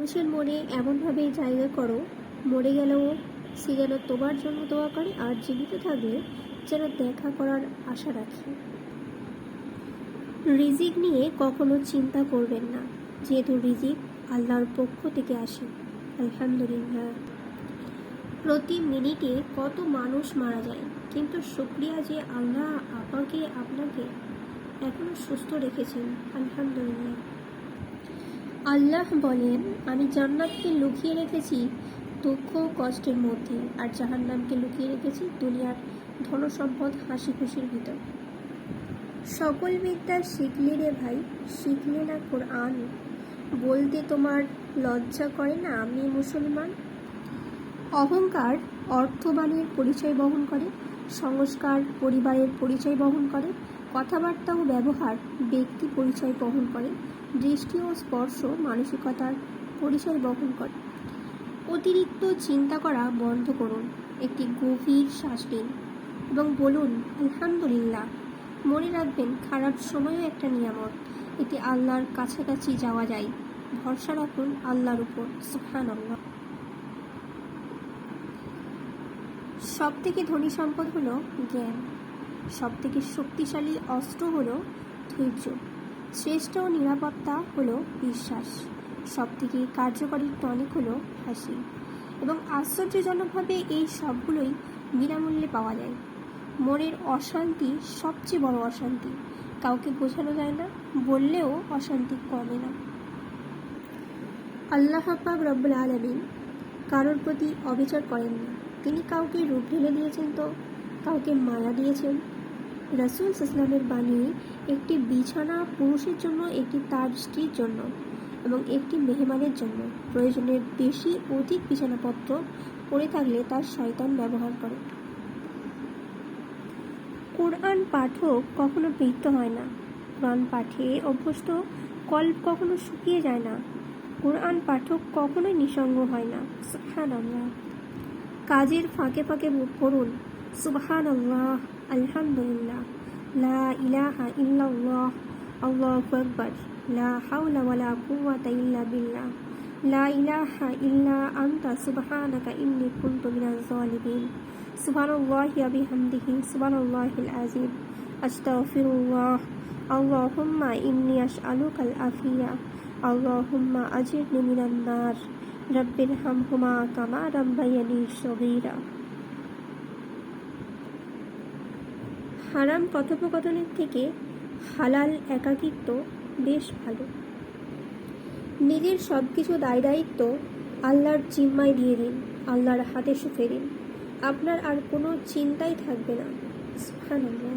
মানুষের মনে এমনভাবে জায়গা করো, মরে গেলেও সে যেন তোমার জন্য দোয়া করে, আর জীবিত থাকলে যেন দেখা করার আশা রাখি। রিজিক নিয়ে কখনো চিন্তা করবেন না, যেহেতু রিজিক আল্লাহর পক্ষ থেকে আসে। আলহামদুলিল্লাহ। প্রতি মিনিটে কত মানুষ মারা যায়, কিন্তু শুকরিয়া যে আল্লাহ আপনাকে এখনো সুস্থ রেখেছেন। আলহামদুলিল্লাহ। আল্লাহ বলেন, আমি জান্নাতকে লুকিয়ে রেখেছি দুঃখ কষ্টের মধ্যে, আর জাহান্নামকে লুকিয়ে রেখেছি দুনিয়ার ধনসম্পদ হাসি খুশির ভিতর। সকল বিদ্যা শিখলে রে ভাই, শিখলে না কোরআন? বলতে তোমার লজ্জা করে না আমি মুসলমান? অহংকার অর্থবানের পরিচয় বহন করে, সংস্কার পরিবারের পরিচয় বহন করে, কথাবার্তা ও ব্যবহার ব্যক্তি পরিচয় বহন করে, দৃষ্টি ও স্পর্শ মানসিকতার পরিচয় বহন করে। অতিরিক্ত চিন্তা করা বন্ধ করুন, একটি গভীর শ্বাস নিন এবং বলুন আলহামদুলিল্লাহ। মনে রাখবেন, খারাপ সময়ও একটা নিয়ামত, এতে আল্লাহর কাছাকাছি যাওয়া যায়। ভরসা রাখুন আল্লাহর উপর। সুবহানাল্লাহ। সবথেকে ধনী সম্পদ হলো জ্ঞান, সবথেকে শক্তিশালী অস্ত্র হলো ধৈর্য, শ্রেষ্ঠ নিরাপত্তা হলো বিশ্বাস, সবথেকে কার্যকরী টনিক হলো হাসি, এবং আশ্চর্যজনকভাবে এই সবগুলোই বিনামূল্যে পাওয়া যায়। মনের অশান্তি সবচেয়ে বড় অশান্তি, কাউকে বোঝানো যায় না, বললেও অশান্তি কমে না। আল্লাহ পাক রব্বুল আলামিন কারোর প্রতি অবিচার করেন না। তিনি কাউকে রূপ ঢেলে দিয়েছেন তো কাউকে মায়া দিয়েছেন। রাসূল ইসলামের বাণী, একটি বিছানা পুরুষের জন্য, একটি তার স্ত্রীর জন্য এবং একটি মেহমানের জন্য। প্রয়োজনের বেশি অধিক বিছানাপত্র পড়ে থাকলে তার শয়তান ব্যবহার করে। কোরআন পাঠক কখনো বৃদ্ধ হয় না, কোরআন পাঠে অভ্যস্ত কল্প কখনো শুকিয়ে যায় না, কোরআন পাঠক কখনোই নিঃসঙ্গ হয় না। সুবহানাল্লাহ। কাজের ফাঁকে ফাঁকে পড়ুন সুবহানাল্লাহ, আলহামদুলিল্লাহ, লা ইলাহা ইল্লাল্লাহ, আল্লাহু আকবার, লা হাওলা ওয়ালা কুওয়াতা ইল্লা বিল্লাহ, লা ইলাহা ইল্লা আনতা সুবহানাকা ইন্নী কুনতু মিনাজ জালিমিন, সুবহানাল্লাহি ওয়া বিহামদিহি, সুবহানাল্লাহিল আযীম, আস্তাগফিরুল্লাহ, আল্লাহুম্মা ইন্নী আসআলুকাল আফিয়া, আল্লাহুম্মা আজিরনি মিনান নার, রব্বিরহামহুমা কামা রাব্বায়ানি সগীরা। হারাম কথোপকথনের থেকে হালাল একাকিত্ব বেশ ভালো। নিজের সব কিছু দায়িত্ব আল্লাহর জিম্মায় দিয়ে দিন, আল্লাহর হাতে সঁপে দিন, আপনার আর কোনো চিন্তাই থাকবে না। সুবহানাল্লাহ।